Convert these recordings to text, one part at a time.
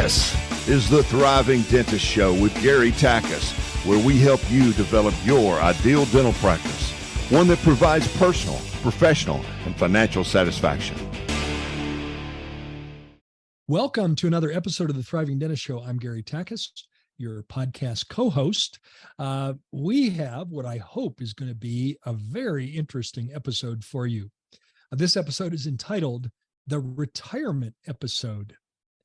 This is the Thriving Dentist Show with Gary Takis, where we help you develop your ideal dental practice, one that provides personal, professional, and financial satisfaction. Welcome to another episode of the Thriving Dentist Show. I'm Gary Takis, your podcast co-host. We have what I hope is going to be a very interesting episode for you. This episode is entitled The Retirement Episode,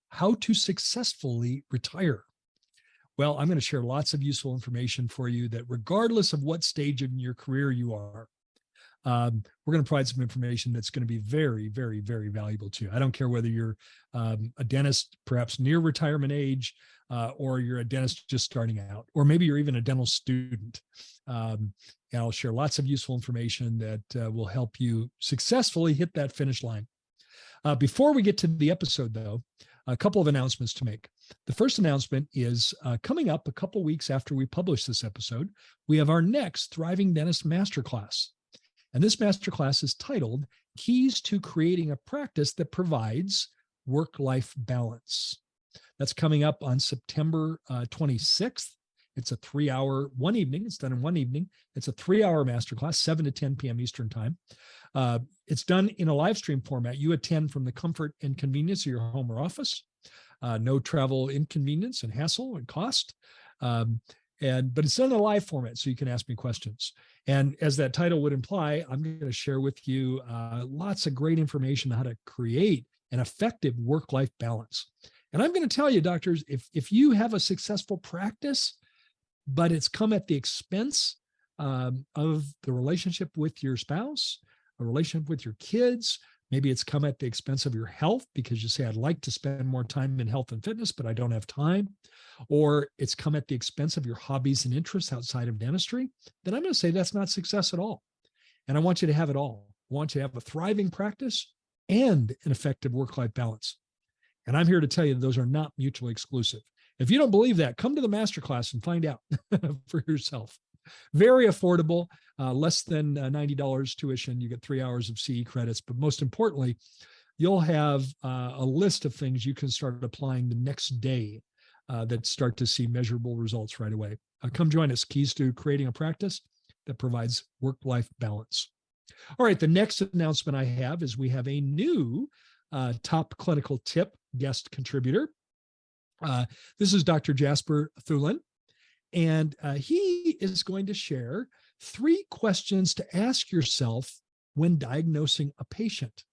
How to Successfully Retire. Well, I'm going to share lots of useful information for you that regardless of what stage in your career you are, we're going to provide some information that's going to be very, very, very valuable to you. I don't care whether you're a dentist, perhaps near retirement age, or you're a dentist just starting out, or maybe you're even a dental student. And I'll share lots of useful information that will help you successfully hit that finish line. Before we get to the episode, though, a couple of announcements to make. The first announcement is coming up a couple of weeks after we publish this episode, we have our next Thriving Dentist Masterclass. And this masterclass is titled Keys to Creating a Practice That Provides Work-Life Balance. That's coming up on September 26th. It's a 3-hour, one evening. It's done in one evening. It's a 3-hour masterclass, 7 to 10 p.m. Eastern time. It's done in a live stream format. You attend from the comfort and convenience of your home or office. No travel inconvenience and hassle and cost. But it's done in a live format, so you can ask me questions. And as that title would imply, I'm going to share with you lots of great information on how to create an effective work-life balance. And I'm going to tell you, doctors, if you have a successful practice, but it's come at the expense of the relationship with your spouse, a relationship with your kids, maybe it's come at the expense of your health because you say, I'd like to spend more time in health and fitness, but I don't have time, or it's come at the expense of your hobbies and interests outside of dentistry, then I'm going to say that's not success at all. And I want you to have it all. I want you to have a thriving practice and an effective work-life balance. And I'm here to tell you those are not mutually exclusive. If you don't believe that, come to the masterclass and find out for yourself. Very affordable, less than $90 tuition. You get 3 hours of CE credits, but most importantly, you'll have a list of things you can start applying the next day that start to see measurable results right away. Come join us. Keys to Creating a Practice that Provides Work-Life Balance. All right, the next announcement I have is we have a new top clinical tip guest contributor. This is Dr. Jasper Thulin, and he is going to share 3 questions to ask yourself when diagnosing a patient.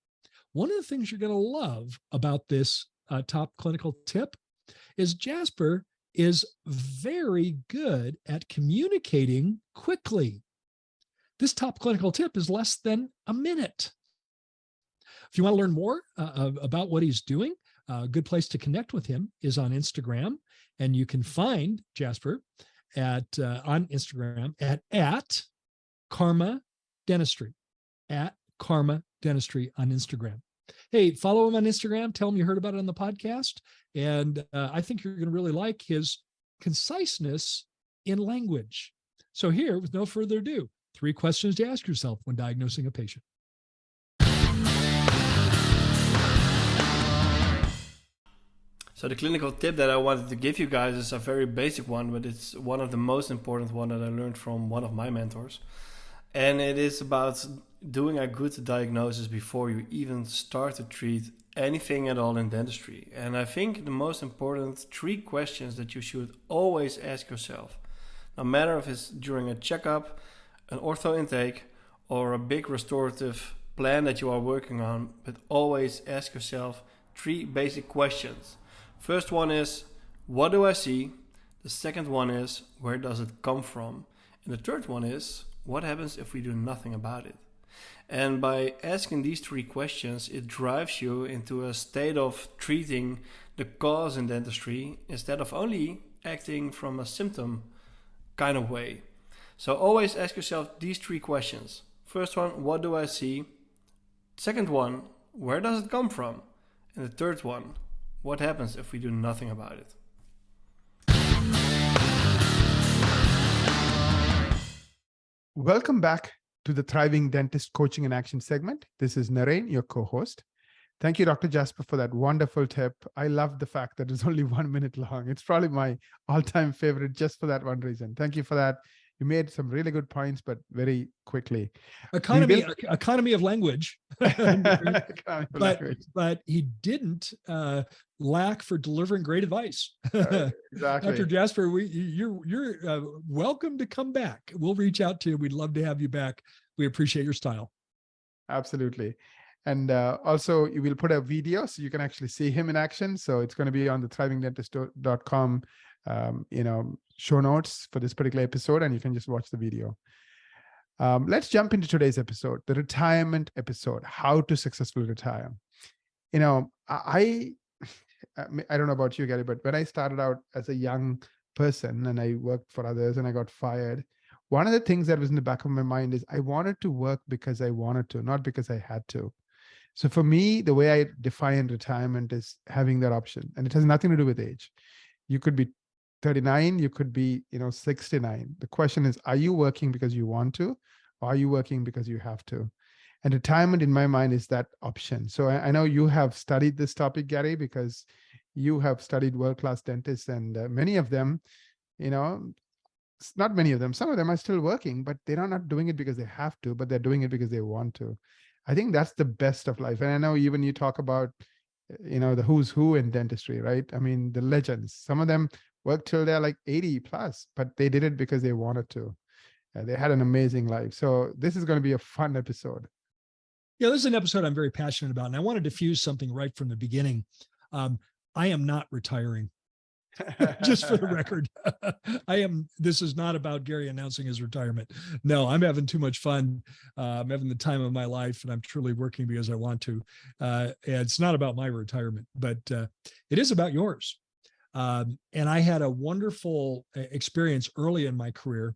One of the things you're going to love about this top clinical tip is Jasper is very good at communicating quickly. This top clinical tip is less than a minute. If you want to learn more about what he's doing, a good place to connect with him is on Instagram, and you can find Jasper on Instagram at Karma Dentistry, at Karma Dentistry on Instagram. Hey, follow him on Instagram. Tell him you heard about it on the podcast, and I think you're going to really like his conciseness in language. So here, with no further ado, 3 questions to ask yourself when diagnosing a patient. So the clinical tip that I wanted to give you guys is a very basic one, but it's one of the most important one that I learned from one of my mentors. And it is about doing a good diagnosis before you even start to treat anything at all in dentistry. And I think the most important 3 questions that you should always ask yourself, no matter if it's during a checkup, an ortho intake, or a big restorative plan that you are working on, but always ask yourself 3 basic questions. First one is, what do I see? The second one is, where does it come from? And the third one is, what happens if we do nothing about it? And by asking these 3 questions, it drives you into a state of treating the cause in dentistry instead of only acting from a symptom kind of way. So always ask yourself these 3 questions. First one, what do I see? Second one, where does it come from? And the third one, what happens if we do nothing about it? Welcome back to the Thriving Dentist Coaching and Action segment. This is Naren, your co-host. Thank you, Dr. Jasper, for that wonderful tip. I love the fact that it's only 1 minute long. It's probably my all-time favorite just for that one reason. Thank you for that. You made some really good points, but very quickly. Economy of language. Language. But he didn't lack for delivering great advice. Exactly. Dr. Jasper, you're welcome to come back. We'll reach out to you. We'd love to have you back. We appreciate your style. Absolutely. And also, you will put a video so you can actually see him in action. So it's going to be on the thrivingdentist.com, show notes for this particular episode, and you can just watch the video. Let's jump into today's episode, the retirement episode, how to successfully retire. I don't know about you, Gary, but when I started out as a young person and I worked for others and I got fired, one of the things that was in the back of my mind is I wanted to work because I wanted to, not because I had to. So for me, the way I define retirement is having that option, and it has nothing to do with age. You could be 39, you could be, 69. The question is, are you working because you want to, or are you working because you have to? And retirement, in my mind, is that option. So I know you have studied this topic, Gary, because you have studied world-class dentists, and many of them, not many of them, some of them are still working, but they're not doing it because they have to, but they're doing it because they want to. I think that's the best of life. And I know even you talk about, the who's who in dentistry, right? I mean, the legends, some of them work till they're like 80 plus, but they did it because they wanted to. They had an amazing life. So this is going to be a fun episode. Yeah, this is an episode I'm very passionate about. And I want to diffuse something right from the beginning. I am not retiring. Just for the record, this is not about Gary announcing his retirement. No, I'm having too much fun. I'm having the time of my life, and I'm truly working because I want to. And it's not about my retirement, but it is about yours. And I had a wonderful experience early in my career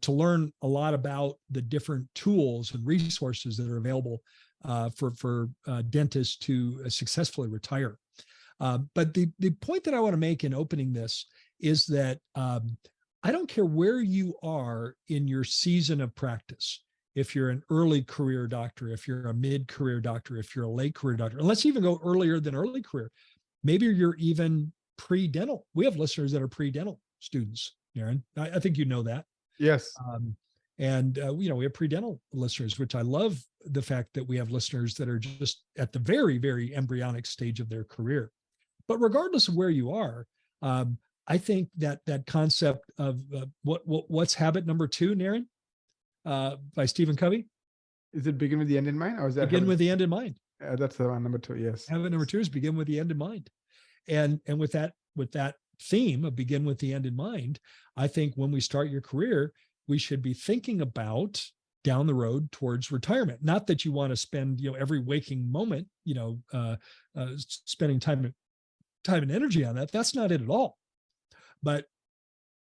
to learn a lot about the different tools and resources that are available for dentists to successfully retire. But the point that I want to make in opening this is that I don't care where you are in your season of practice. If you're an early career doctor, if you're a mid-career doctor, if you're a late career doctor, and let's even go earlier than early career. Maybe you're even pre-dental. We have listeners that are pre-dental students, Aaron. I think you know that. Yes. We have pre-dental listeners, which I love the fact that we have listeners that are just at the very, very embryonic stage of their career. But regardless of where you are, I think that concept of what's habit number 2, Naren, by Stephen Covey. Is it begin with the end in mind, or is that begin with the end in mind? That's the one, number 2. Yes. Habit number 2 is begin with the end in mind, and with that theme of begin with the end in mind, I think when we start your career, we should be thinking about down the road towards retirement. Not that you want to spend every waking moment spending time and energy on that. That's not it at all. But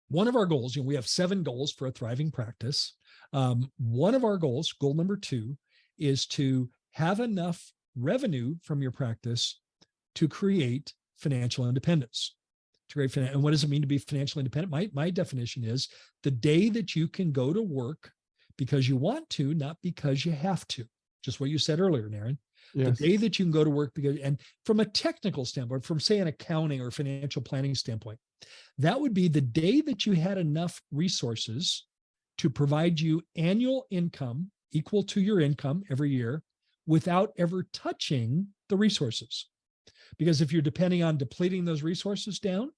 one of our goals, we have 7 goals for a thriving practice. One of our goals, goal number 2, is to have enough revenue from your practice to create financial independence. And what does it mean to be financially independent? My definition is the day that you can go to work because you want to, not because you have to. Just what you said earlier, Naren. Yes. The day that you can go to work and from a technical standpoint, from say an accounting or financial planning standpoint, that would be the day that you had enough resources to provide you annual income equal to your income every year without ever touching the resources. Because if you're depending on depleting those resources down,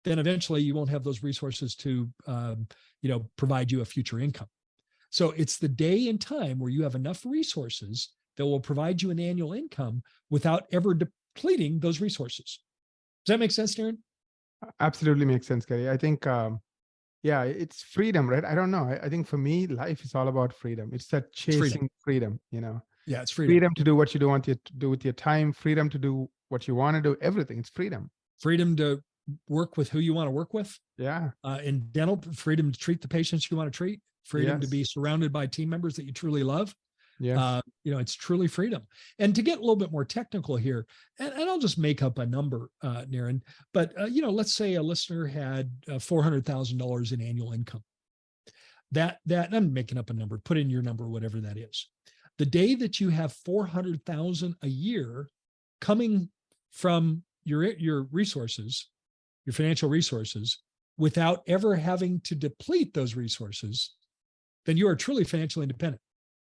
then eventually you won't have those resources to provide you a future income. So it's the day and time where you have enough resources that will provide you an annual income without ever depleting those resources. Does that make sense, Darren? Absolutely makes sense, Gary. I think, it's freedom, right? I don't know. I think for me, life is all about freedom. It's that chasing freedom, Yeah, it's freedom. Freedom to do what you want to do with your time, freedom to do what you want to do, everything. It's freedom. Freedom to work with who you want to work with. Yeah. In dental, freedom to treat the patients you want to treat, freedom to be surrounded by team members that you truly love. Yeah. It's truly freedom. And to get a little bit more technical here, and I'll just make up a number, Naren, but, let's say a listener had $400,000 in annual income. That I'm making up a number, put in your number, whatever that is. The day that you have 400,000 a year coming from your resources, your financial resources, without ever having to deplete those resources, then you are truly financially independent.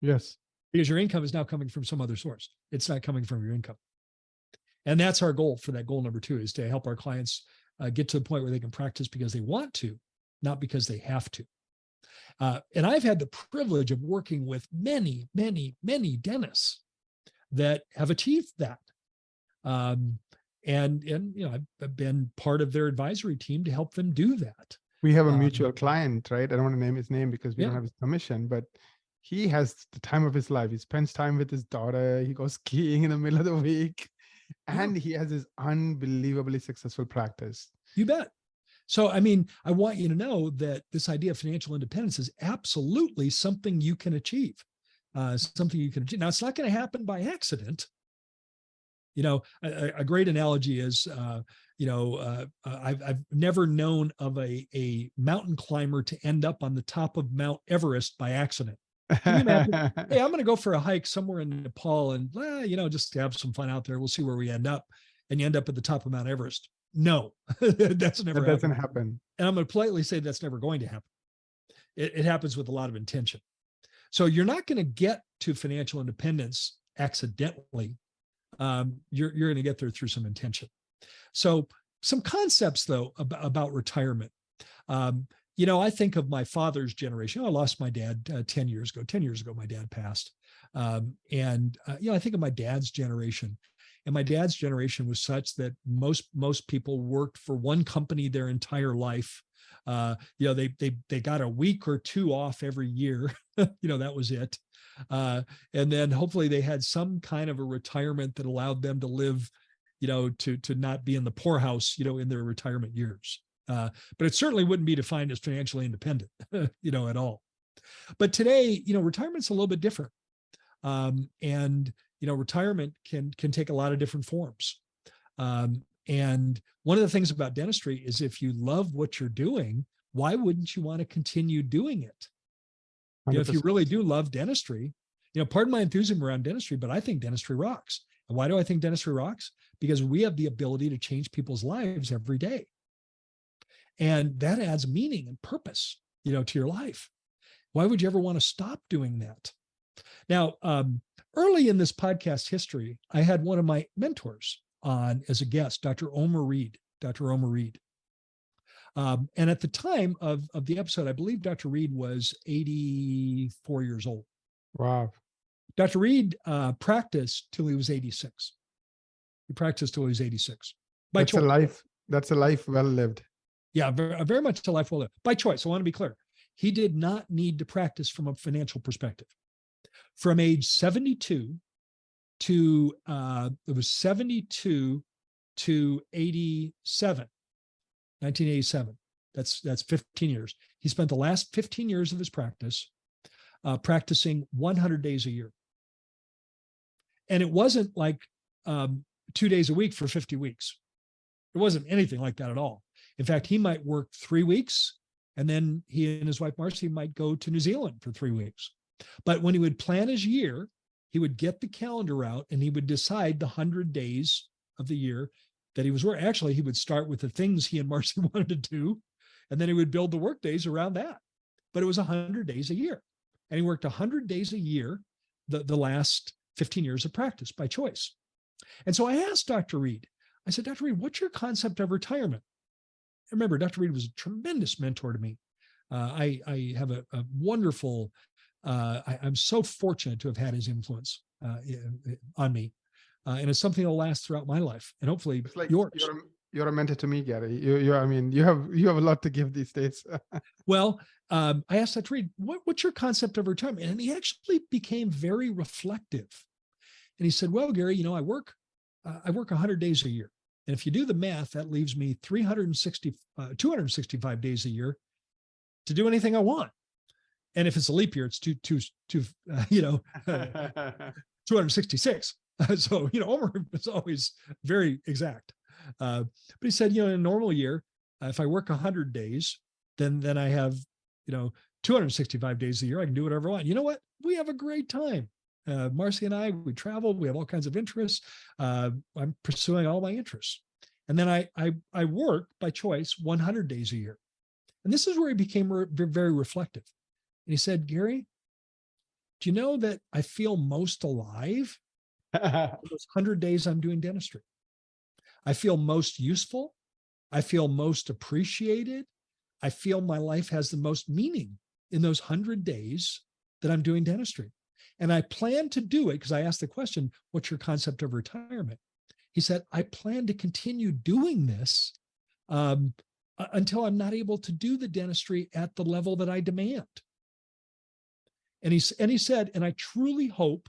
Yes. Because your income is now coming from some other source. It's not coming from your income. And that's our goal for that goal number 2, is to help our clients get to the point where they can practice because they want to, not because they have to. And I've had the privilege of working with many, many, many dentists that have achieved that. And you know, I've been part of their advisory team to help them do that. We have a mutual client, right? I don't want to name his name because we Yeah. don't have his permission, but he has the time of his life. He spends time with his daughter. He goes skiing in the middle of the week, and he has this unbelievably successful practice. You bet. So, I mean, I want you to know that this idea of financial independence is absolutely something you can achieve. Something you can achieve. Now, it's not going to happen by accident. You know, a great analogy is, I've never known of a mountain climber to end up on the top of Mount Everest by accident. Can you imagine? Hey, I'm going to go for a hike somewhere in Nepal and, just have some fun out there. We'll see where we end up. And you end up at the top of Mount Everest. No, that's never That doesn't happen. And I'm going to politely say that's never going to happen. It happens with a lot of intention. So you're not going to get to financial independence accidentally. You're going to get there through some intention. So some concepts, though, about retirement. I think of my father's generation. I lost my dad 10 years ago. 10 years ago, my dad passed. I think of my dad's generation. And my dad's generation was such that most people worked for one company their entire life. They got a week or 2 off every year. That was it. And then hopefully they had some kind of a retirement that allowed them to live, to not be in the poorhouse, in their retirement years. But it certainly wouldn't be defined as financially independent, at all. But today, retirement's a little bit different. Retirement can take a lot of different forms. And one of the things about dentistry is if you love what you're doing, why wouldn't you want to continue doing it? If you really do love dentistry, pardon my enthusiasm around dentistry, but I think dentistry rocks. And why do I think dentistry rocks? Because we have the ability to change people's lives every day. And that adds meaning and purpose, to your life. Why would you ever want to stop doing that? Now, early in this podcast history, I had one of my mentors on as a guest, Dr. Omer Reed. And at the time of the episode, I believe Dr. Reed was 84 years old. Wow. Dr. Reed practiced till he was 86. He practiced till he was 86. That's choice. That's a life well lived. Yeah, very much a life well lived. By choice. I want to be clear. He did not need to practice from a financial perspective. From age 72 to 72 to 87, 1987. That's 15 years. He spent the last 15 years of his practice practicing 100 days a year. And it wasn't like 2 days a week for 50 weeks. It wasn't anything like that at all. In fact, he might work 3 weeks, and then he and his wife, Marcy, might go to New Zealand for 3 weeks. But when he would plan his year, he would get the calendar out and he would decide the 100 days of the year that he was working. Actually, he would start with the things he and Marcy wanted to do, and then he would build the work days around that. But it was 100 days a year. And he worked 100 days a year the last 15 years of practice by choice. And so I asked Dr. Reed, I said, Dr. Reed, what's your concept of retirement? Remember, Dr. Reed was a tremendous mentor to me. I have a wonderful, I'm so fortunate to have had his influence on me. And it's something that'll last throughout my life and hopefully like yours. You're a mentor to me, Gary. You have a lot to give these days. Well, I asked Dr. Reed, what's your concept of retirement? And he actually became very reflective. And he said, well, Gary, I work 100 days a year. And if you do the math, that leaves me 265 days a year to do anything I want. And if it's a leap year, it's 266. So, Omer was always very exact. But he said, in a normal year, if I work 100 days, then I have, 265 days a year. I can do whatever I want. You know what? We have a great time. Marcy and I, we travel, we have all kinds of interests. I'm pursuing all my interests. And then I work by choice 100 days a year. And this is where he became very reflective. And he said, Gary, do you know that I feel most alive those 100 days I'm doing dentistry? I feel most useful. I feel most appreciated. I feel my life has the most meaning in those 100 days that I'm doing dentistry. And I plan to do it because I asked the question, what's your concept of retirement? He said, I plan to continue doing this until I'm not able to do the dentistry at the level that I demand. And he said, and I truly hope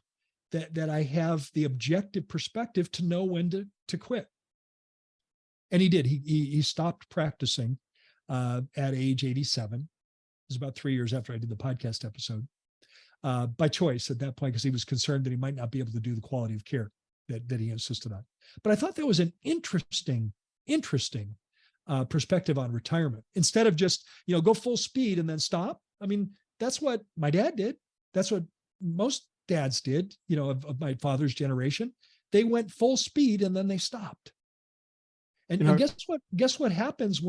that I have the objective perspective to know when to quit. And he did. He stopped practicing at age 87. It was about 3 years after I did the podcast episode, by choice at that point, because he was concerned that he might not be able to do the quality of care that he insisted on. But I thought that was an interesting perspective on retirement. Instead of just, go full speed and then stop. I mean, that's what my dad did. That's what most dads did, of my father's generation. They went full speed and then they stopped. And, and guess what happens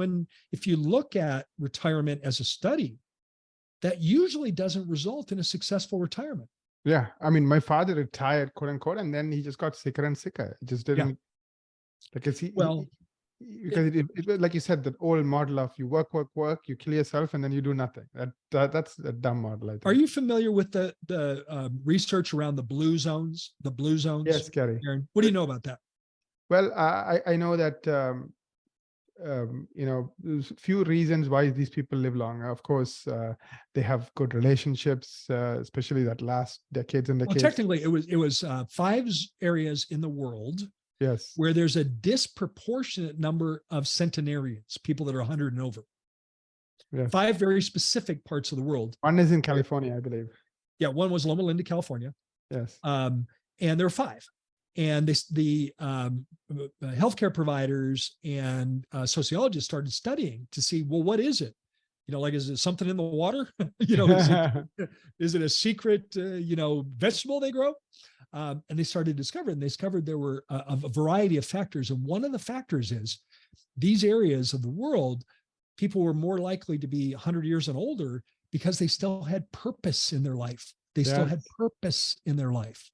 if you look at retirement as a study, that usually doesn't result in a successful retirement. Yeah. I mean, my father retired, quote unquote, and then he just got sicker and sicker. It just didn't, because like you said, that old model of you work, you kill yourself, and then you do nothing. That's a dumb model, I think. Are you familiar with the research around the blue zones? The blue zones? Yes, Gary. Aaron, what do you know about that? Well, I know that, there's a few reasons why these people live long. Of course, they have good relationships, especially that last decades and decades. Well, technically, it was 5 areas in the world. Yes. Where there's a disproportionate number of centenarians, people that are 100 and over. Yes. 5 very specific parts of the world. One is in California, I believe. Yeah, one was Loma Linda, California. Yes. And there are 5. And the healthcare providers and sociologists started studying to see, well, what is it? Is it something in the water? Is it a secret, vegetable they grow? And they started discovering. They discovered there were a variety of factors. And one of the factors is these areas of the world, people were more likely to be 100 years and older because they still had purpose in their life. They still had purpose in their life.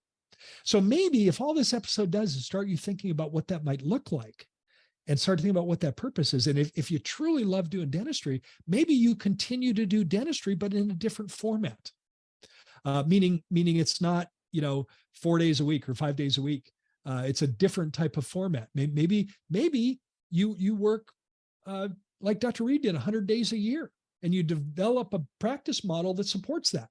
So maybe if all this episode does is start you thinking about what that might look like and start thinking about what that purpose is. And if you truly love doing dentistry, maybe you continue to do dentistry, but in a different format. Meaning it's not, 4 days a week or 5 days a week. It's a different type of format. Maybe you work like Dr. Reed did 100 days a year and you develop a practice model that supports that.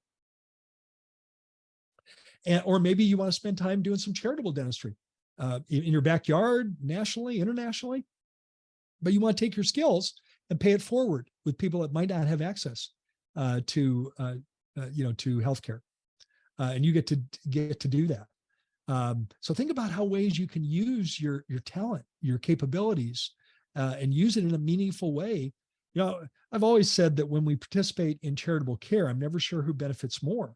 Or maybe you want to spend time doing some charitable dentistry in your backyard, nationally, internationally, but you want to take your skills and pay it forward with people that might not have access to healthcare, and you get to do that. So think about how ways you can use your talent, your capabilities, and use it in a meaningful way. I've always said that when we participate in charitable care, I'm never sure who benefits more.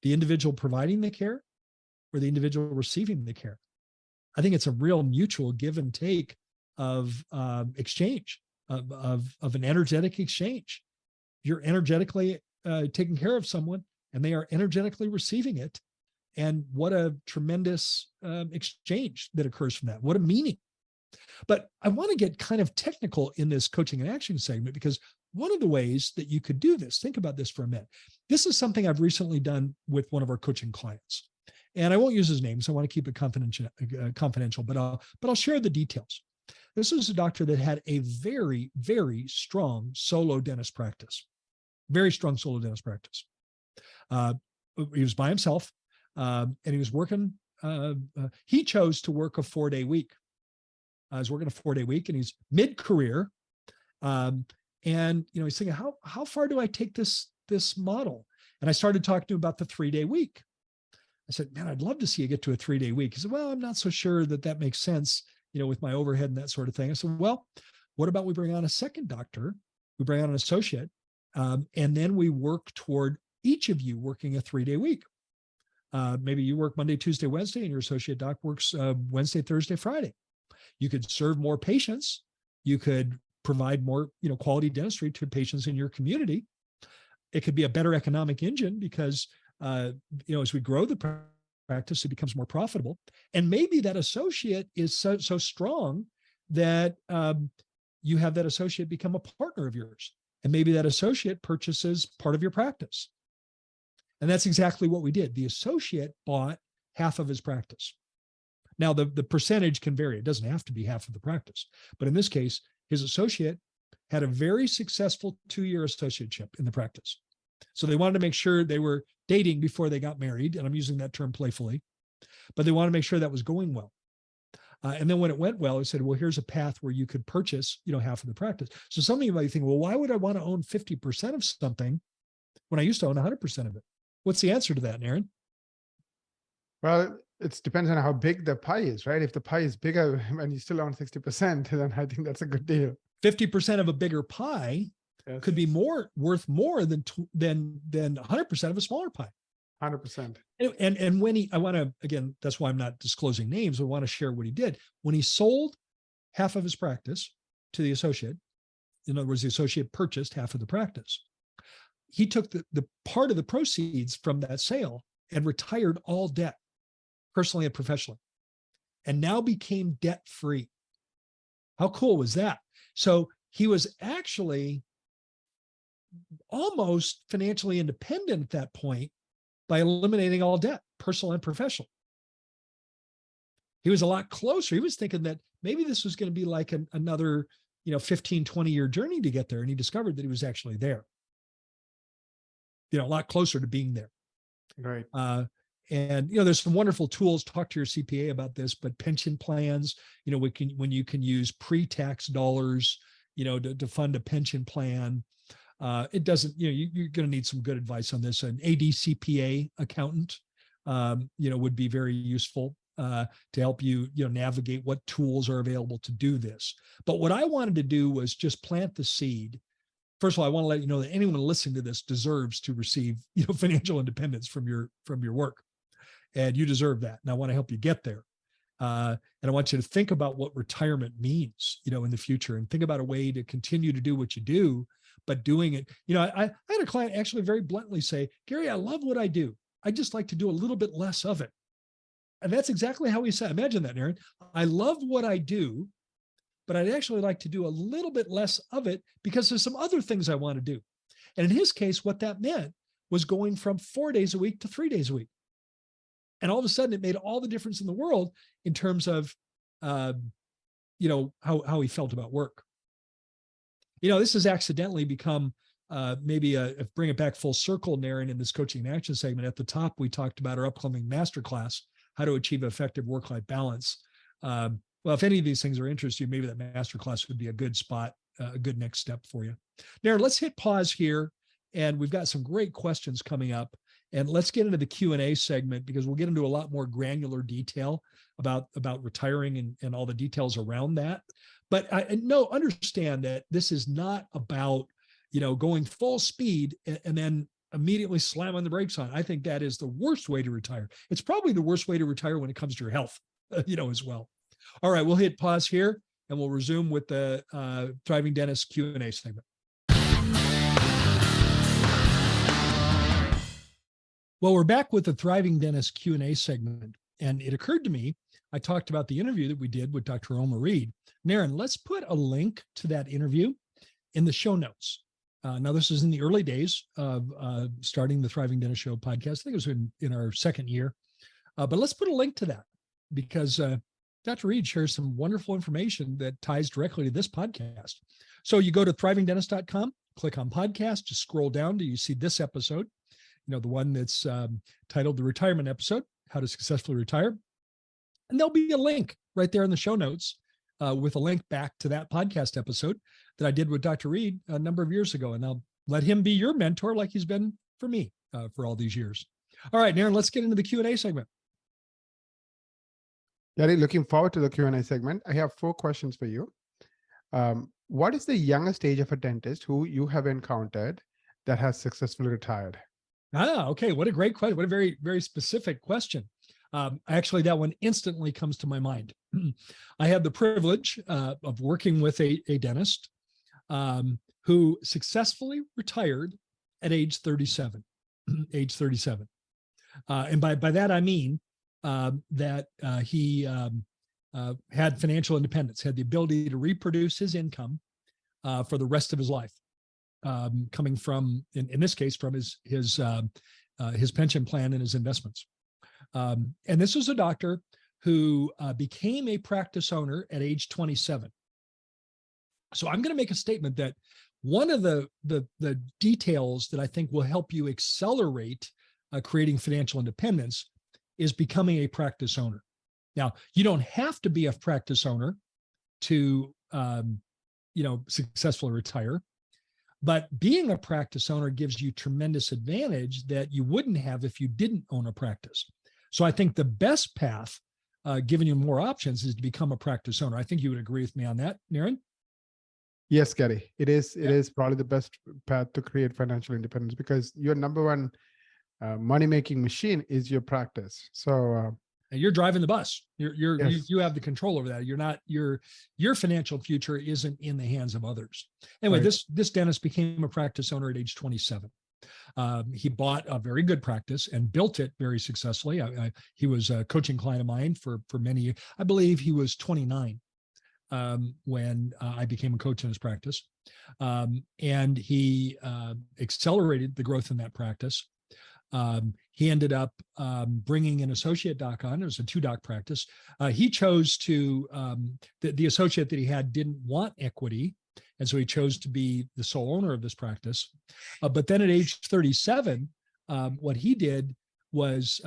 The individual providing the care or the individual receiving the care. I think it's a real mutual give and take of exchange, of an energetic exchange. You're energetically taking care of someone and they are energetically receiving it. And what a tremendous exchange that occurs from that. What a meaning. But I want to get kind of technical in this coaching and action segment, because one of the ways that you could do this, think about this for a minute. This is something I've recently done with one of our coaching clients, and I won't use his name, so I want to keep it confidential, but I'll share the details. This is a doctor that had a very, very strong solo dentist practice, very strong solo dentist practice. He was by himself, and he was working. He chose to work a 4-day week. I was working a 4-day week, and he's mid-career. And he's thinking, how far do I take this model? And I started talking to him about the 3-day week. I said, man, I'd love to see you get to a 3-day week. He said, well, I'm not so sure that makes sense, with my overhead and that sort of thing. I said, well, what about we bring on a second doctor? We bring on an associate, and then we work toward each of you working a 3-day week. Maybe you work Monday, Tuesday, Wednesday, and your associate doc works Wednesday, Thursday, Friday. You could serve more patients. You could provide more, quality dentistry to patients in your community. It could be a better economic engine because, as we grow the practice, it becomes more profitable. And maybe that associate is so strong that you have that associate become a partner of yours. And maybe that associate purchases part of your practice. And that's exactly what we did. The associate bought half of his practice. Now, the percentage can vary. It doesn't have to be half of the practice. But in this case, his associate had a very successful 2-year associateship in the practice. So they wanted to make sure they were dating before they got married. And I'm using that term playfully, but they wanted to make sure that was going well. And then when it went well, I said, well, here's a path where you could purchase, half of the practice. So some of you might think, well, why would I want to own 50% of something when I used to own 100% of it? What's the answer to that, Aaron? Well, it depends on how big the pie is, right? If the pie is bigger and you still own 60%, then I think that's a good deal. 50% of a bigger pie could be worth more than 100% of a smaller pie. 100%. And when I want to, again, that's why I'm not disclosing names. I want to share what he did. When he sold half of his practice to the associate, in other words, the associate purchased half of the practice, he took the part of the proceeds from that sale and retired all debt, personally and professionally, and now became debt-free. How cool was that? So he was actually almost financially independent at that point by eliminating all debt, personal and professional. He was a lot closer. He was thinking that maybe this was going to be like another, 15, 20-year journey to get there. And he discovered that he was actually there, a lot closer to being there. Right. And, there's some wonderful tools. Talk to your CPA about this, but pension plans, when you can use pre-tax dollars, to fund a pension plan. It doesn't, you're going to need some good advice on this. An ADCPA accountant, would be very useful to help you, navigate what tools are available to do this. But what I wanted to do was just plant the seed. First of all, I want to let you know that anyone listening to this deserves to receive, financial independence from your work, and you deserve that. And I want to help you get there. And I want you to think about what retirement means, in the future, and think about a way to continue to do what you do, but doing it. I had a client actually very bluntly say, Gary, I love what I do. I just like to do a little bit less of it. And that's exactly how he said. Imagine that, Aaron. I love what I do, but I'd actually like to do a little bit less of it because there's some other things I want to do. And in his case, what that meant was going from 4 days a week to 3 days a week. And all of a sudden it made all the difference in the world in terms of, how he felt about work. This has accidentally become maybe bring it back full circle, Naren, in this coaching and action segment. At the top, we talked about our upcoming masterclass, how to achieve effective work-life balance. Well, if any of these things are interesting, maybe that masterclass would be a good spot, a good next step for you. Naren, let's hit pause here. And we've got some great questions coming up. And let's get into the Q&A segment, because we'll get into a lot more granular detail about retiring and all the details around that. But understand that this is not about, going full speed and then immediately slam on the brakes on. I think that is the worst way to retire. It's probably the worst way to retire when it comes to your health, as well. All right, we'll hit pause here and we'll resume with the Thriving Dentist Q&A segment. Well, we're back with the Thriving Dentist Q&A segment, and it occurred to me, I talked about the interview that we did with Dr. Omar Reed. Naren, let's put a link to that interview in the show notes. Now, this is in the early days of starting the Thriving Dentist Show podcast. I think it was in our second year, but let's put a link to that, because Dr. Reed shares some wonderful information that ties directly to this podcast. So you go to thrivingdentist.com, click on podcast, just scroll down till you see this episode. The one that's titled The Retirement Episode, How to Successfully Retire. And there'll be a link right there in the show notes with a link back to that podcast episode that I did with Dr. Reed a number of years ago. And I'll let him be your mentor like he's been for me for all these years. All right, Naren, let's get into the Q&A segment. Gary, looking forward to the Q&A segment. I have 4 questions for you. What is the youngest age of a dentist who you have encountered that has successfully retired? Okay. What a great question. What a very, very specific question. Actually, that one instantly comes to my mind. I had the privilege of working with a dentist who successfully retired at age 37. Age 37. And by that, I mean that he had financial independence, had the ability to reproduce his income for the rest of his life, coming from, in this case, from his pension plan and his investments. And this was a doctor who became a practice owner at age 27. So I'm going to make a statement that one of the details that I think will help you accelerate creating financial independence is becoming a practice owner. Now, you don't have to be a practice owner to, successfully retire, but being a practice owner gives you tremendous advantage that you wouldn't have if you didn't own a practice. So I think the best path, giving you more options, is to become a practice owner. I think you would agree with me on that, Naren? Yes, Gary, it is. It is probably the best path to create financial independence, because your number one money-making machine is your practice. So and you're driving the bus. Yes. You have the control over that. You're not, your financial future isn't in the hands of others. Anyway, Right. this dentist became a practice owner at age 27. He bought a very good practice and built it very successfully. He was a coaching client of mine for many years. I believe he was 29 when I became a coach in his practice. And he accelerated the growth in that practice. He ended up bringing an associate doc on. It was a 2-doc practice. He chose to, the associate that he had didn't want equity, and so he chose to be the sole owner of this practice. But then at age 37, what he did was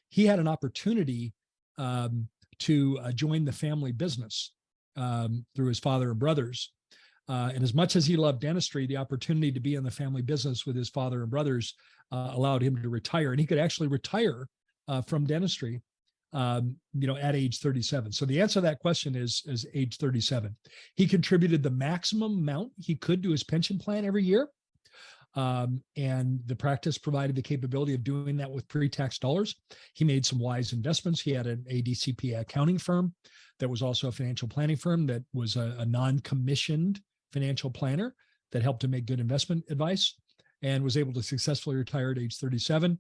he had an opportunity to join the family business through his father and brothers. And as much as he loved dentistry, the opportunity to be in the family business with his father and brothers allowed him to retire. And he could actually retire from dentistry, at age 37. So the answer to that question is age 37. He contributed the maximum amount he could to his pension plan every year. And the practice provided the capability of doing that with pre-tax dollars. He made some wise investments. He had an ADCP accounting firm that was also a financial planning firm that was a non-commissioned financial planner that helped him make good investment advice, and was able to successfully retire at age 37.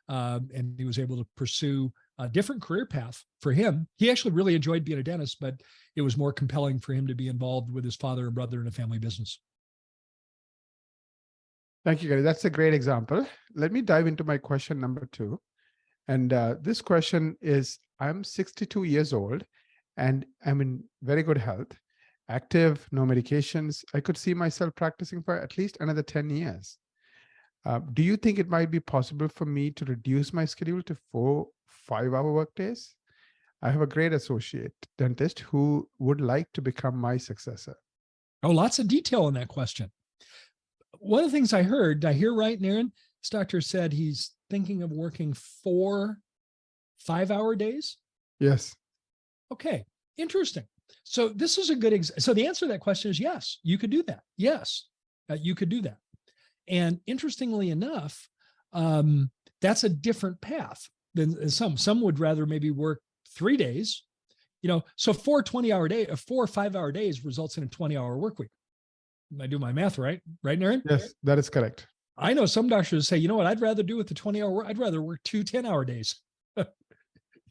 And he was able to pursue a different career path for him. He actually really enjoyed being a dentist, but it was more compelling for him to be involved with his father and brother in a family business. Thank you, Gary. That's a great example. Let me dive into my question number 2. And this question is, I'm 62 years old and I'm in very good health, active, no medications. I could see myself practicing for at least another 10 years. Do you think it might be possible for me to reduce my schedule to 4 5-hour workdays? I have a great associate dentist who would like to become my successor. Oh, lots of detail in that question. One of the things I heard, did I hear right, Naren? This doctor said he's thinking of working 4 5-hour days. Yes. Okay, interesting. So this is a good so the answer to that question is yes, you could do that. Yes, you could do that. And interestingly enough, that's a different path than some would rather maybe work 3 days, so 4 5-hour days results in a 20-hour work week. I do my math right, Naren? Yes, that is correct. I know some doctors say, you know what, I'd rather do with the 20-hour work. I'd rather work 2 10-hour days,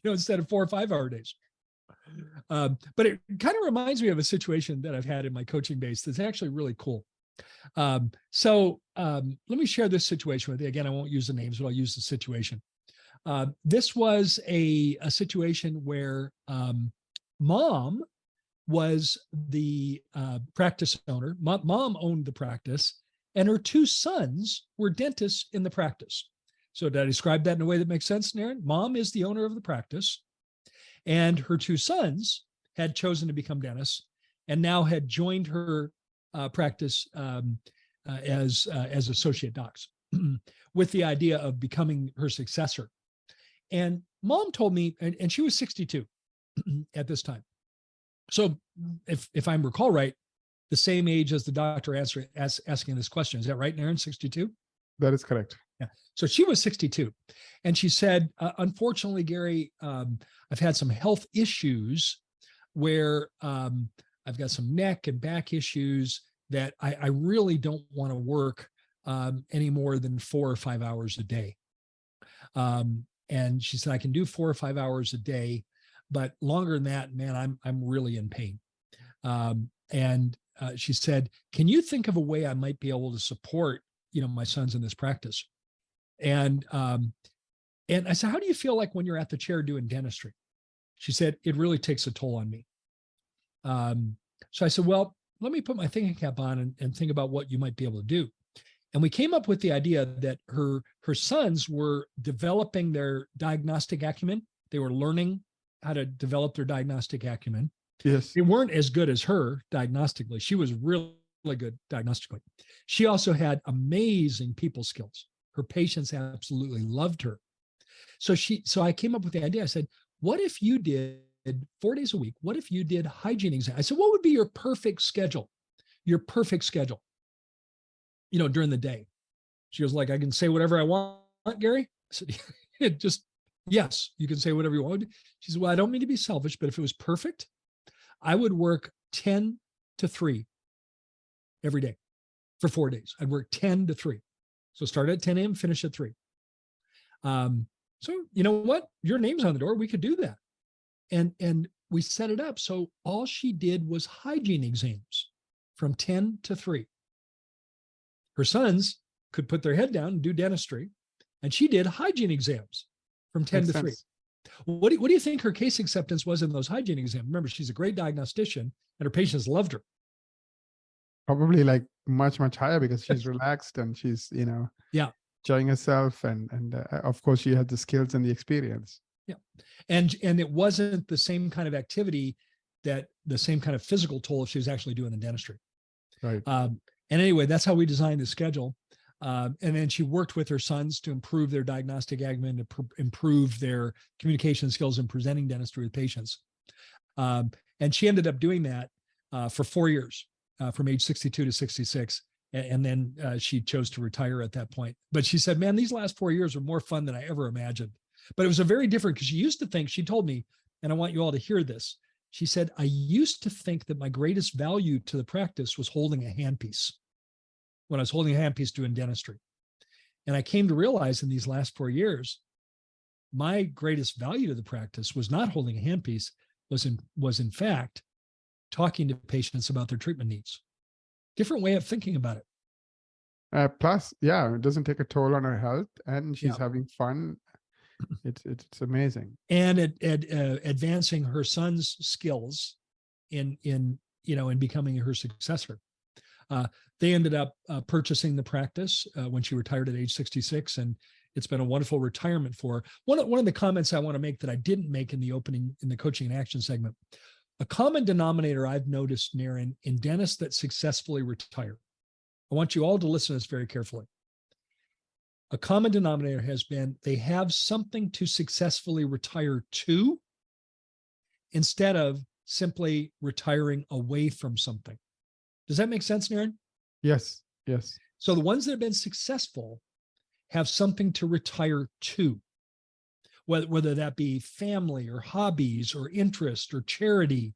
instead of 4 5-hour days. But it kind of reminds me of a situation that I've had in my coaching base that's actually really cool. So let me share this situation with you. Again, I won't use the names, but I'll use the situation. This was a situation where mom was the practice owner. Mom owned the practice, and her 2 sons were dentists in the practice. So did I describe that in a way that makes sense, Naren? Mom is the owner of the practice, and her 2 sons had chosen to become dentists and now had joined her practice as associate docs with the idea of becoming her successor. And mom told me, and she was 62 at this time. So if I recall right, the same age as the doctor asking this question. Is that right, Naren? 62? That is correct. Yeah. So she was 62. And she said, unfortunately, Gary, I've had some health issues where I've got some neck and back issues that I really don't want to work any more than 4 or 5 hours a day. And she said, I can do 4 or 5 hours a day, but longer than that, man, I'm really in pain. She said, can you think of a way I might be able to support, my sons in this practice? And I said, how do you feel like when you're at the chair doing dentistry? She said, it really takes a toll on me. So I said, well, let me put my thinking cap on and think about what you might be able to do. And we came up with the idea that her sons were developing their diagnostic acumen. They were learning how to develop their diagnostic acumen. Yes. They weren't as good as her diagnostically. She was really good diagnostically. She also had amazing people skills. Her patients absolutely loved her. So I came up with the idea. I said, what if you did 4 days a week? What if you did hygiene exams? I said, what would be your perfect schedule? Your perfect schedule, during the day. She was like, I can say whatever I want, Gary. I said, just, yes, you can say whatever you want. She said, well, I don't mean to be selfish, but if it was perfect, I would work 10 to 3 every day for 4 days. I'd work 10 to 3. So start at 10 a.m., finish at 3. So you know what? Your name's on the door. We could do that. And we set it up. So all she did was hygiene exams from 10 to 3. Her sons could put their head down and do dentistry. And she did hygiene exams from 10 to 3. What do you think her case acceptance was in those hygiene exams? Remember, she's a great diagnostician and her patients loved her. Probably like much, much higher because she's relaxed and she's, yeah, enjoying herself. And of course, she had the skills and the experience. Yeah. And it wasn't the same kind of activity the same kind of physical toll she was actually doing in dentistry. Right. And anyway, that's how we designed the schedule. And then she worked with her sons to improve their diagnostic acumen, to improve their communication skills in presenting dentistry with patients. And she ended up doing that for 4 years, from age 62 to 66. And then she chose to retire at that point. But she said, man, these last 4 years were more fun than I ever imagined. But it was a very different, because she used to think, she told me, and I want you all to hear this. She said, I used to think that my greatest value to the practice was holding a handpiece when I was holding a handpiece doing dentistry. And I came to realize in these last 4 years, my greatest value to the practice was not holding a handpiece, was in fact talking to patients about their treatment needs. Different way of thinking about it. Plus, yeah, it doesn't take a toll on her health, and she's having fun. It's amazing. And advancing her son's skills in becoming her successor. They ended up purchasing the practice when she retired at age 66, and it's been a wonderful retirement for her. One of the comments I want to make that I didn't make in the opening, in the coaching and action segment, a common denominator I've noticed, Naren, in dentists that successfully retire. I want you all to listen to this very carefully. A common denominator has been they have something to successfully retire to instead of simply retiring away from something. Does that make sense, Naren? Yes. Yes. So the ones that have been successful have something to retire to, whether that be family or hobbies or interest or charity,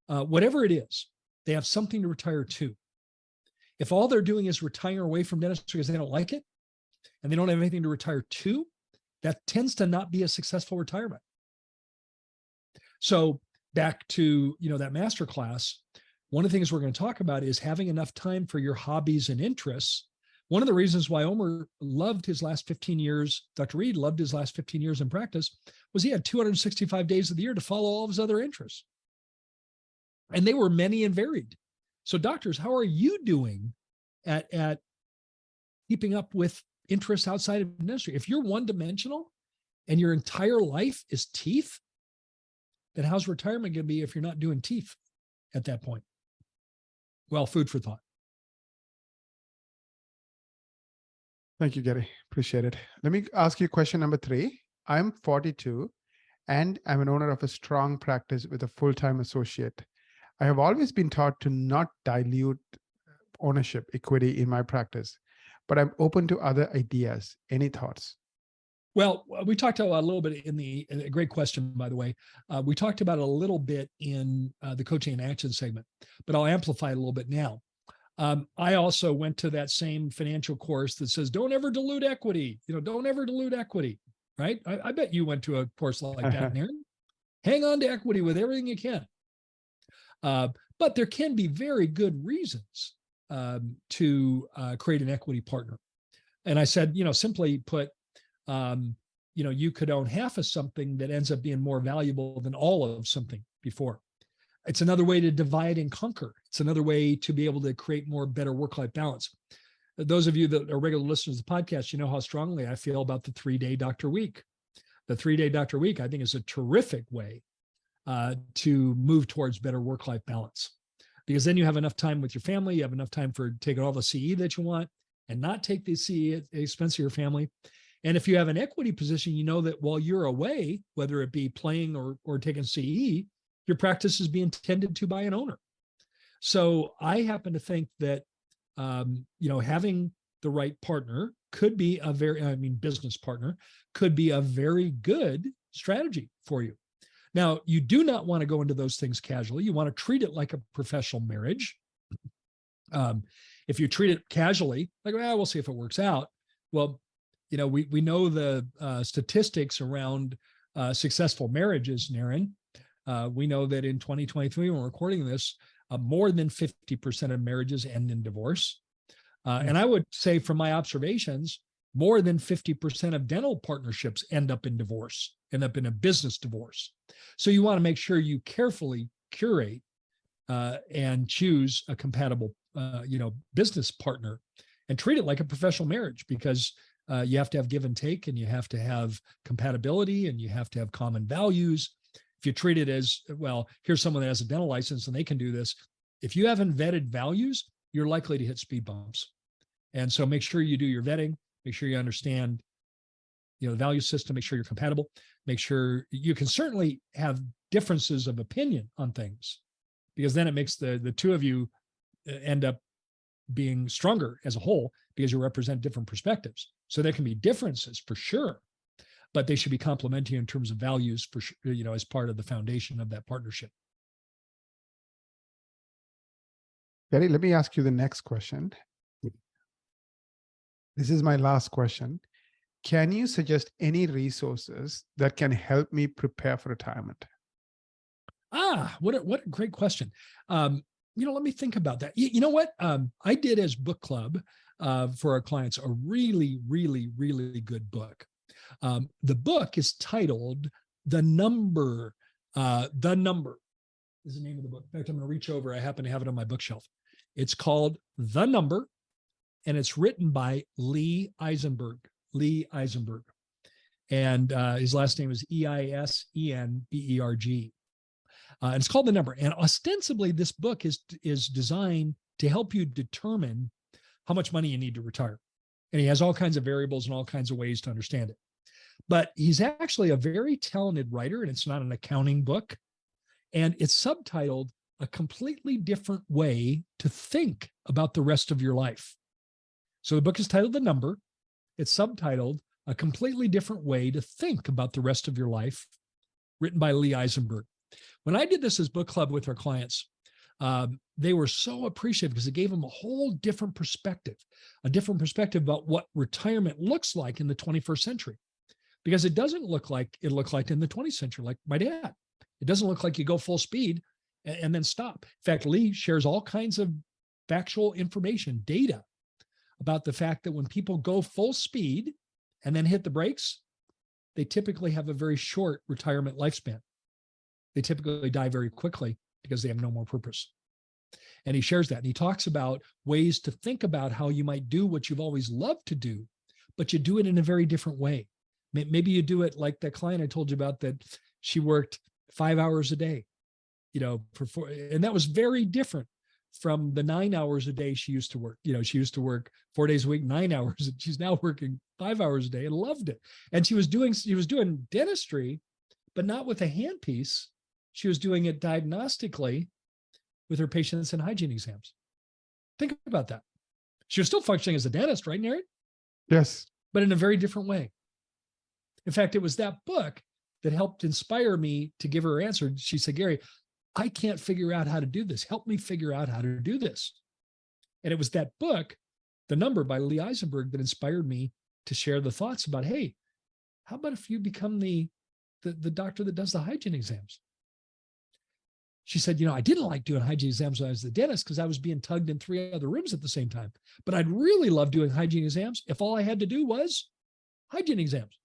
whatever it is, they have something to retire to. If all they're doing is retiring away from dentistry because they don't like it and they don't have anything to retire to, that tends to not be a successful retirement. So back to, that master class, one of the things we're going to talk about is having enough time for your hobbies and interests. One of the reasons why Omer loved his last 15 years, Dr. Reed loved his last 15 years in practice, was he had 265 days of the year to follow all of his other interests. And they were many and varied. So doctors, how are you doing at keeping up with interests outside of dentistry? If you're one-dimensional and your entire life is teeth, then how's retirement going to be if you're not doing teeth at that point? Well, food for thought. Thank you, Gary. Appreciate it. Let me ask you question number 3. I'm 42 and I'm an owner of a strong practice with a full-time associate. I have always been taught to not dilute ownership equity in my practice, but I'm open to other ideas. Any thoughts? Well, we talked a little bit in a great question, by the way. We talked about it a little bit in the coaching and action segment, but I'll amplify it a little bit now. I also went to that same financial course that says, don't ever dilute equity. Don't ever dilute equity, right? I bet you went to a course like that, Aaron. Hang on to equity with everything you can. But there can be very good reasons to create an equity partner. And I said, simply put, you could own half of something that ends up being more valuable than all of something before. It's another way to divide and conquer. It's another way to be able to create more better work-life balance. Those of you that are regular listeners to the podcast, you know how strongly I feel about the 3-day doctor week. The 3-day doctor week, I think, is a terrific way to move towards better work-life balance, because then you have enough time with your family. You have enough time for taking all the CE that you want and not take the CE at the expense of your family. And if you have an equity position, you know that while you're away, whether it be playing or taking CE, your practice is being tended to by an owner. So I happen to think that, having the right partner could be business partner could be a very good strategy for you. Now, you do not want to go into those things casually. You want to treat it like a professional marriage. If you treat it casually, like, we'll see if it works out. Well, we know the statistics around successful marriages, Naren. We know that in 2023, when we're recording this, more than 50% of marriages end in divorce. And I would say, from my observations, more than 50% of dental partnerships end up in divorce, end up in a business divorce. So you want to make sure you carefully curate and choose a compatible, business partner, and treat it like a professional marriage, because you have to have give and take, and you have to have compatibility, and you have to have common values. If you treat it as, well, here's someone that has a dental license and they can do this. If you haven't vetted values, you're likely to hit speed bumps. And so make sure you do your vetting, make sure you understand, the value system, make sure you're compatible, make sure you can certainly have differences of opinion on things, because then it makes the two of you end up being stronger as a whole, because you represent different perspectives. So there can be differences for sure, but they should be complementary in terms of values for sure, as part of the foundation of that partnership. Gary, let me ask you the next question. This is my last question. Can you suggest any resources that can help me prepare for retirement? What a great question. Let me think about that. You know what? I did, as book club for our clients, a really, really, really good book. The book is titled The Number. The Number is the name of the book. In fact, I'm going to reach over. I happen to have it on my bookshelf. It's called The Number, and it's written by Lee Eisenberg. Lee Eisenberg. And his last name is Eisenberg. And it's called The Number. And ostensibly, this book is designed to help you determine how much money you need to retire. And he has all kinds of variables and all kinds of ways to understand it. But he's actually a very talented writer, and it's not an accounting book. And it's subtitled A Completely Different Way to Think About the Rest of Your Life. So the book is titled The Number. It's subtitled A Completely Different Way to Think About the Rest of Your Life, written by Lee Eisenberg. When I did this as book club with our clients, they were so appreciative, because it gave them a whole different perspective about what retirement looks like in the 21st century. Because it doesn't look like it looked like in the 20th century, like my dad. It doesn't look like you go full speed and then stop. In fact, Lee shares all kinds of factual information, data about the fact that when people go full speed and then hit the brakes, they typically have a very short retirement lifespan. They typically die very quickly because they have no more purpose. And he shares that. And he talks about ways to think about how you might do what you've always loved to do, but you do it in a very different way. Maybe you do it like that client I told you about, that she worked 5 hours a day, and that was very different from the 9 hours a day she used to work. She used to work 4 days a week, 9 hours. And she's now working 5 hours a day and loved it. And she was doing dentistry, but not with a handpiece. She was doing it diagnostically with her patients and hygiene exams. Think about that. She was still functioning as a dentist, right, Naren? Yes. But in a very different way. In fact, it was that book that helped inspire me to give her her answer. She said, Gary, I can't figure out how to do this. Help me figure out how to do this. And it was that book, The Number by Lee Eisenberg, that inspired me to share the thoughts about, hey, how about if you become the doctor that does the hygiene exams? She said, I didn't like doing hygiene exams when I was the dentist because I was being tugged in 3 other rooms at the same time. But I'd really love doing hygiene exams if all I had to do was hygiene exams.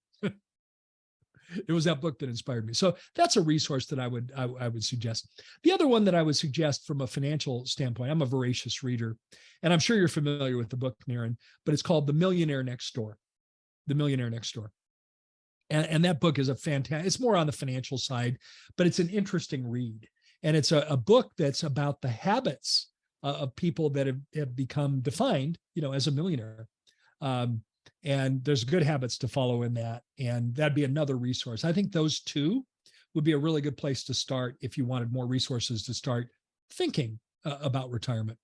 It was that book that inspired me. So that's a resource that I would suggest. The other one that I would suggest from a financial standpoint, I'm a voracious reader, and I'm sure you're familiar with the book, Naren, but it's called The Millionaire Next Door. The Millionaire Next Door. And that book is it's more on the financial side, but it's an interesting read. And it's a book that's about the habits of people that have become defined, as a millionaire. And there's good habits to follow in that. And that'd be another resource. I think those two would be a really good place to start if you wanted more resources to start thinking about retirement.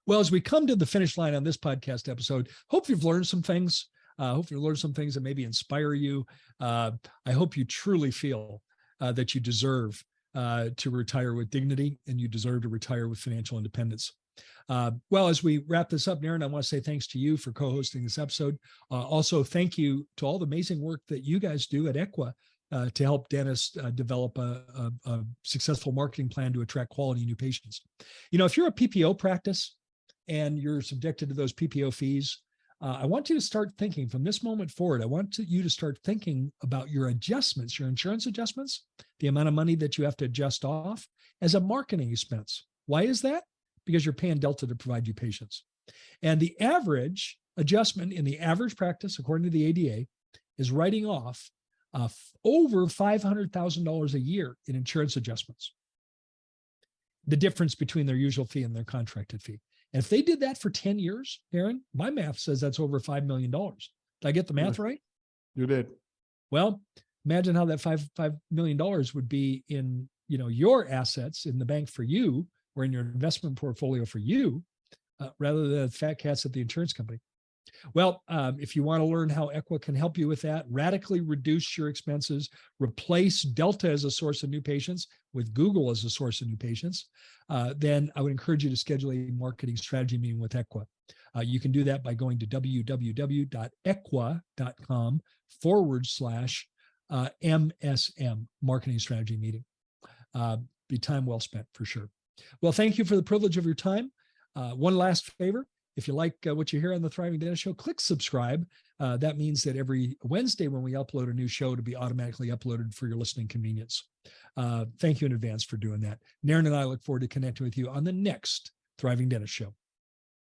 Well, as we come to the finish line on this podcast episode, hope you've learned some things. Hope you've learned some things that maybe inspire you. I hope you truly feel that you deserve to retire with dignity and you deserve to retire with financial independence. Well, as we wrap this up, Naren, I want to say thanks to you for co-hosting this episode. Also, thank you to all the amazing work that you guys do at Equa to help dentists develop a successful marketing plan to attract quality new patients. If you're a PPO practice and you're subjected to those PPO fees, I want you to start thinking from this moment forward. I want you to start thinking about your adjustments, your insurance adjustments, the amount of money that you have to adjust off as a marketing expense. Why is that? Because you're paying Delta to provide you patients. And the average adjustment in the average practice, according to the ADA, is writing off over $500,000 a year in insurance adjustments. The difference between their usual fee and their contracted fee. And if they did that for 10 years, Aaron, my math says that's over $5 million. Did I get the math right? You did. Well, imagine how that $5 million would be in, your assets in the bank for you, or in your investment portfolio for you, rather than the fat cats at the insurance company. Well, if you want to learn how Equa can help you with that, radically reduce your expenses, replace Delta as a source of new patients with Google as a source of new patients, then I would encourage you to schedule a marketing strategy meeting with Equa. You can do that by going to www.equa.com/MSM, marketing strategy meeting. Be time well spent for sure. Well, thank you for the privilege of your time. One last favor. If you like what you hear on the Thriving Dentist Show, click subscribe. That means that every Wednesday when we upload a new show, to be automatically uploaded for your listening convenience. Thank you in advance for doing that. Naren and I look forward to connecting with you on the next Thriving Dentist Show.